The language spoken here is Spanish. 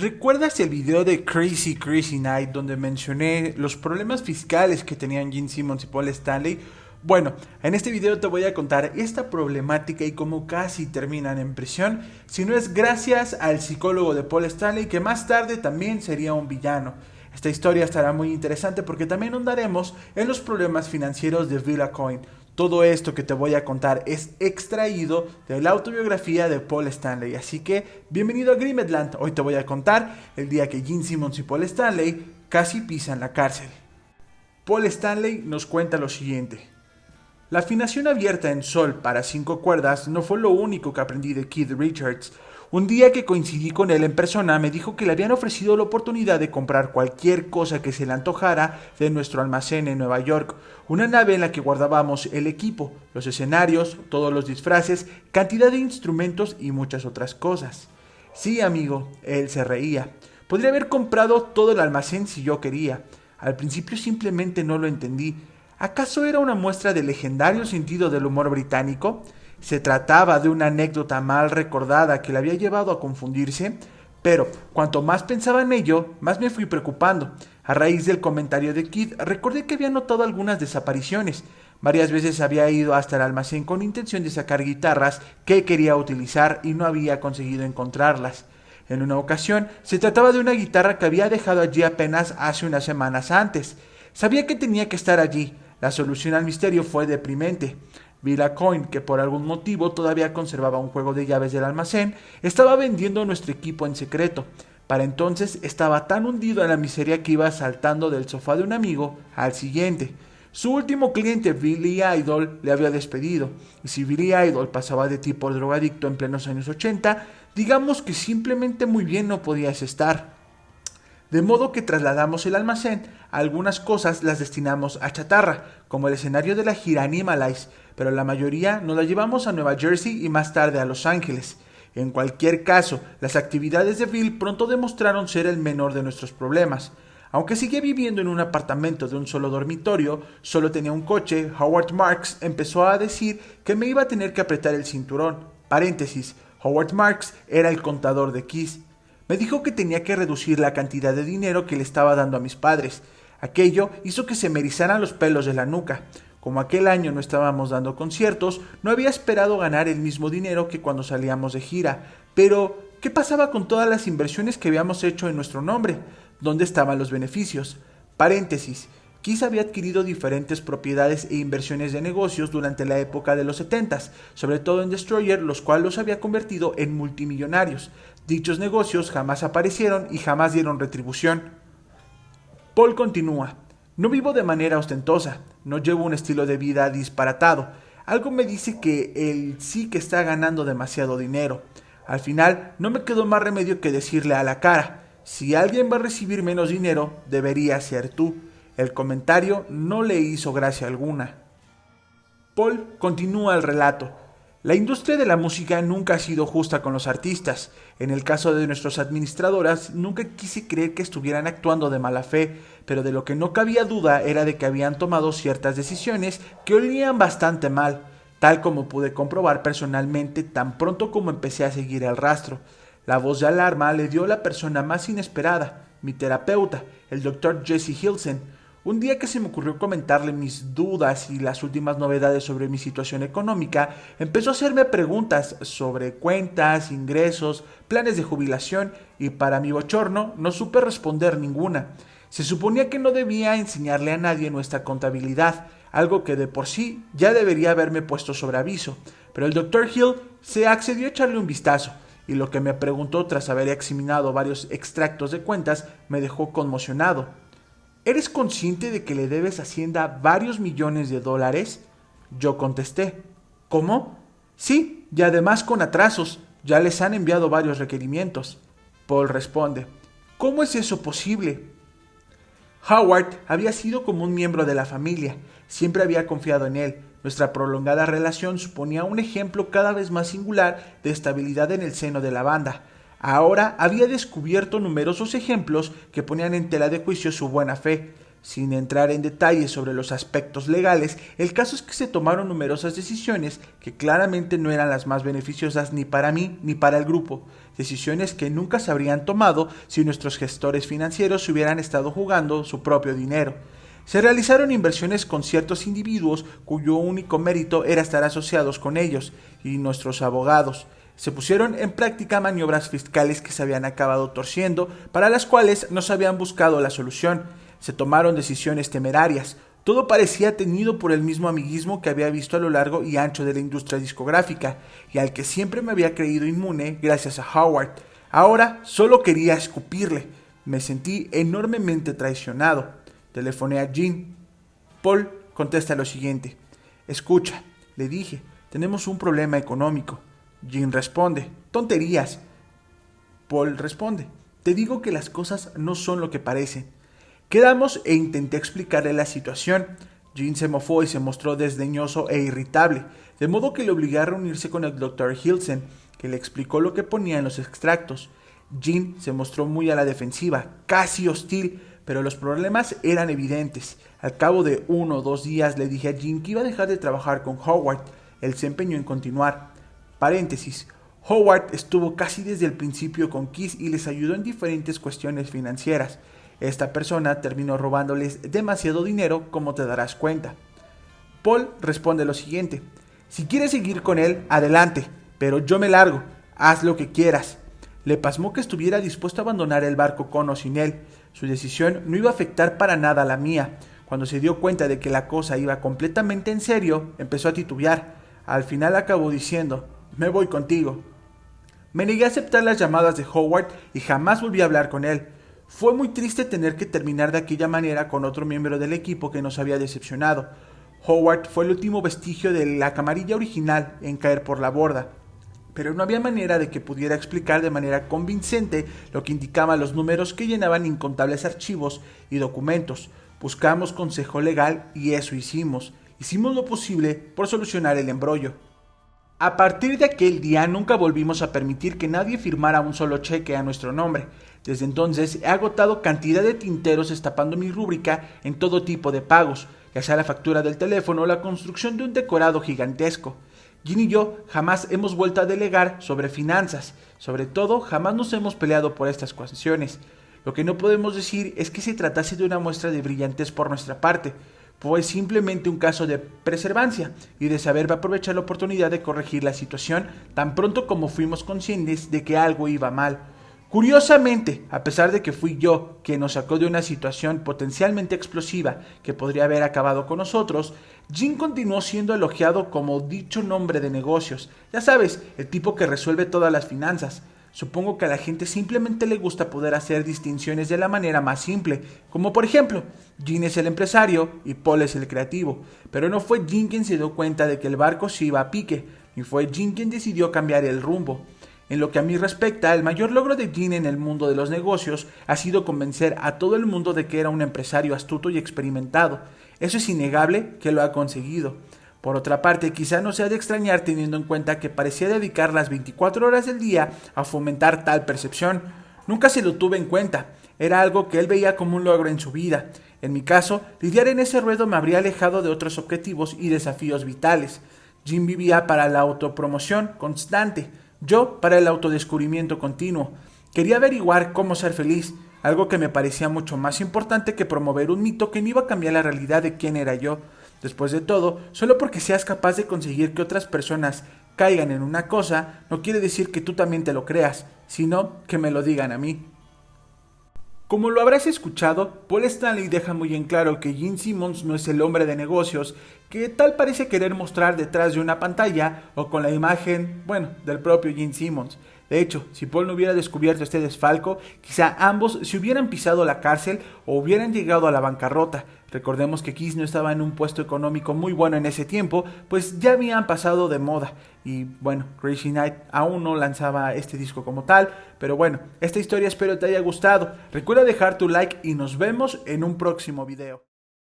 ¿Recuerdas el video de Crazy Crazy Night donde mencioné los problemas fiscales que tenían Gene Simmons y Paul Stanley? Bueno, en este video te voy a contar esta problemática y cómo casi terminan en prisión, si no es gracias al psicólogo de Paul Stanley, que más tarde también sería un villano. Esta historia estará muy interesante porque también ahondaremos en los problemas financieros de Bill Aucoin. Todo esto que te voy a contar es extraído de la autobiografía de Paul Stanley, así que bienvenido a Grimedland. Hoy te voy a contar el día que Gene Simmons y Paul Stanley casi pisan la cárcel. Paul Stanley nos cuenta lo siguiente: la afinación abierta en sol para 5 cuerdas no fue lo único que aprendí de Keith Richards. Un día que coincidí con él en persona, me dijo que le habían ofrecido la oportunidad de comprar cualquier cosa que se le antojara de nuestro almacén en Nueva York, una nave en la que guardábamos el equipo, los escenarios, todos los disfraces, cantidad de instrumentos y muchas otras cosas. Sí, amigo, él se reía. Podría haber comprado todo el almacén si yo quería. Al principio simplemente no lo entendí. ¿Acaso era una muestra del legendario sentido del humor británico? ¿Se trataba de una anécdota mal recordada que le había llevado a confundirse? Pero cuanto más pensaba en ello, más me fui preocupando. A raíz del comentario de Keith, recordé que había notado algunas desapariciones. Varias veces había ido hasta el almacén con intención de sacar guitarras que quería utilizar y no había conseguido encontrarlas. En una ocasión, se trataba de una guitarra que había dejado allí apenas hace unas semanas antes. Sabía que tenía que estar allí. La solución al misterio fue deprimente. Bill Aucoin, que por algún motivo todavía conservaba un juego de llaves del almacén, estaba vendiendo nuestro equipo en secreto. Para entonces estaba tan hundido en la miseria que iba saltando del sofá de un amigo al siguiente. Su último cliente, Billy Idol, le había despedido, y si Billy Idol pasaba de ti por drogadicto en plenos años 80, digamos que simplemente muy bien no podías estar. De modo que trasladamos el almacén, algunas cosas las destinamos a chatarra, como el escenario de la gira Animalize, pero la mayoría nos la llevamos a Nueva Jersey y más tarde a Los Ángeles. En cualquier caso, las actividades de Bill pronto demostraron ser el menor de nuestros problemas. Aunque seguía viviendo en un apartamento de un solo dormitorio, solo tenía un coche, Howard Marks empezó a decir que me iba a tener que apretar el cinturón. Paréntesis, Howard Marks era el contador de Kiss. Me dijo que tenía que reducir la cantidad de dinero que le estaba dando a mis padres. Aquello hizo que se me erizaran los pelos de la nuca. Como aquel año no estábamos dando conciertos, no había esperado ganar el mismo dinero que cuando salíamos de gira. Pero, ¿qué pasaba con todas las inversiones que habíamos hecho en nuestro nombre? ¿Dónde estaban los beneficios? Paréntesis. Kiss había adquirido diferentes propiedades e inversiones de negocios durante la época de los 70s, sobre todo en Destroyer, los cuales los había convertido en multimillonarios. Dichos negocios jamás aparecieron y jamás dieron retribución. Paul continúa: no vivo de manera ostentosa, no llevo un estilo de vida disparatado. Algo me dice que él sí que está ganando demasiado dinero. Al final, no me quedó más remedio que decirle a la cara: si alguien va a recibir menos dinero, debería ser tú. El comentario no le hizo gracia alguna. Paul continúa el relato: la industria de la música nunca ha sido justa con los artistas. En el caso de nuestras administradoras, nunca quise creer que estuvieran actuando de mala fe, pero de lo que no cabía duda era de que habían tomado ciertas decisiones que olían bastante mal, tal como pude comprobar personalmente tan pronto como empecé a seguir el rastro. La voz de alarma le dio a la persona más inesperada, mi terapeuta, el Dr. Jesse Hilsen. Un día que se me ocurrió comentarle mis dudas y las últimas novedades sobre mi situación económica, empezó a hacerme preguntas sobre cuentas, ingresos, planes de jubilación y para mi bochorno no supe responder ninguna. Se suponía que no debía enseñarle a nadie nuestra contabilidad, algo que de por sí ya debería haberme puesto sobre aviso, pero el Dr. Hill se accedió a echarle un vistazo y lo que me preguntó tras haber examinado varios extractos de cuentas me dejó conmocionado. ¿Eres consciente de que le debes a Hacienda varios millones de dólares? Yo contesté. ¿Cómo? Sí, y además con atrasos. Ya les han enviado varios requerimientos. Paul responde. ¿Cómo es eso posible? Howard había sido como un miembro de la familia. Siempre había confiado en él. Nuestra prolongada relación suponía un ejemplo cada vez más singular de estabilidad en el seno de la banda. Ahora había descubierto numerosos ejemplos que ponían en tela de juicio su buena fe. Sin entrar en detalles sobre los aspectos legales, el caso es que se tomaron numerosas decisiones que claramente no eran las más beneficiosas ni para mí ni para el grupo. decisiones que nunca se habrían tomado si nuestros gestores financieros hubieran estado jugando su propio dinero. Se realizaron inversiones con ciertos individuos cuyo único mérito era estar asociados con ellos y nuestros abogados. Se pusieron en práctica maniobras fiscales que se habían acabado torciendo, para las cuales no se habían buscado la solución. Se tomaron decisiones temerarias. Todo parecía teñido por el mismo amiguismo que había visto a lo largo y ancho de la industria discográfica, y al que siempre me había creído inmune gracias a Howard. Ahora solo quería escupirle. Me sentí enormemente traicionado. Telefoné a Jean. Paul contesta lo siguiente. Escucha, le dije, tenemos un problema económico. Jean responde, tonterías. Paul responde, te digo que las cosas no son lo que parecen. Quedamos e intenté explicarle la situación. Jean se mofó y se mostró desdeñoso e irritable, de modo que le obligué a reunirse con el Dr. Hilsen, que le explicó lo que ponía en los extractos. Jean se mostró muy a la defensiva, casi hostil, pero los problemas eran evidentes. Al cabo de 1 o 2 días le dije a Jean que iba a dejar de trabajar con Howard. Él se empeñó en continuar. Paréntesis. Howard estuvo casi desde el principio con Kiss y les ayudó en diferentes cuestiones financieras. Esta persona terminó robándoles demasiado dinero, como te darás cuenta. Paul responde lo siguiente. Si quieres seguir con él, adelante, pero yo me largo. Haz lo que quieras. Le pasmó que estuviera dispuesto a abandonar el barco con o sin él. Su decisión no iba a afectar para nada a la mía. Cuando se dio cuenta de que la cosa iba completamente en serio, empezó a titubear. Al final acabó diciendo, me voy contigo. Me negué a aceptar las llamadas de Howard y jamás volví a hablar con él. Fue muy triste tener que terminar de aquella manera con otro miembro del equipo que nos había decepcionado. Howard fue el último vestigio de la camarilla original en caer por la borda, pero no había manera de que pudiera explicar de manera convincente lo que indicaban los números que llenaban incontables archivos y documentos. Buscamos consejo legal y eso hicimos. Hicimos lo posible por solucionar el embrollo. A partir de aquel día nunca volvimos a permitir que nadie firmara un solo cheque a nuestro nombre. Desde entonces he agotado cantidad de tinteros destapando mi rúbrica en todo tipo de pagos, ya sea la factura del teléfono o la construcción de un decorado gigantesco. Jean y yo jamás hemos vuelto a delegar sobre finanzas, sobre todo jamás nos hemos peleado por estas cuestiones. Lo que no podemos decir es que se tratase de una muestra de brillantez por nuestra parte, fue simplemente un caso de perseverancia y de saber aprovechar la oportunidad de corregir la situación tan pronto como fuimos conscientes de que algo iba mal. Curiosamente, a pesar de que fui yo quien nos sacó de una situación potencialmente explosiva que podría haber acabado con nosotros, Jean continuó siendo elogiado como dicho hombre de negocios. Ya sabes, el tipo que resuelve todas las finanzas. Supongo que a la gente simplemente le gusta poder hacer distinciones de la manera más simple, como por ejemplo, Jean es el empresario y Paul es el creativo, pero no fue Jean quien se dio cuenta de que el barco se iba a pique, ni fue Jean quien decidió cambiar el rumbo. En lo que a mí respecta, el mayor logro de Jean en el mundo de los negocios ha sido convencer a todo el mundo de que era un empresario astuto y experimentado. Eso es innegable que lo ha conseguido. Por otra parte, quizá no sea de extrañar teniendo en cuenta que parecía dedicar las 24 horas del día a fomentar tal percepción. Nunca se lo tuve en cuenta, era algo que él veía como un logro en su vida. En mi caso, lidiar en ese ruedo me habría alejado de otros objetivos y desafíos vitales. Jim vivía para la autopromoción constante, yo para el autodescubrimiento continuo. Quería averiguar cómo ser feliz, algo que me parecía mucho más importante que promover un mito que no iba a cambiar la realidad de quién era yo. Después de todo, solo porque seas capaz de conseguir que otras personas caigan en una cosa, no quiere decir que tú también te lo creas, sino que me lo digan a mí. Como lo habrás escuchado, Paul Stanley deja muy en claro que Gene Simmons no es el hombre de negocios que tal parece querer mostrar detrás de una pantalla o con la imagen, del propio Gene Simmons. De hecho, si Paul no hubiera descubierto este desfalco, quizá ambos se hubieran pisado la cárcel o hubieran llegado a la bancarrota. Recordemos que Kiss no estaba en un puesto económico muy bueno en ese tiempo, pues ya habían pasado de moda. Y Crazy Night aún no lanzaba este disco como tal, pero esta historia espero te haya gustado. Recuerda dejar tu like y nos vemos en un próximo video.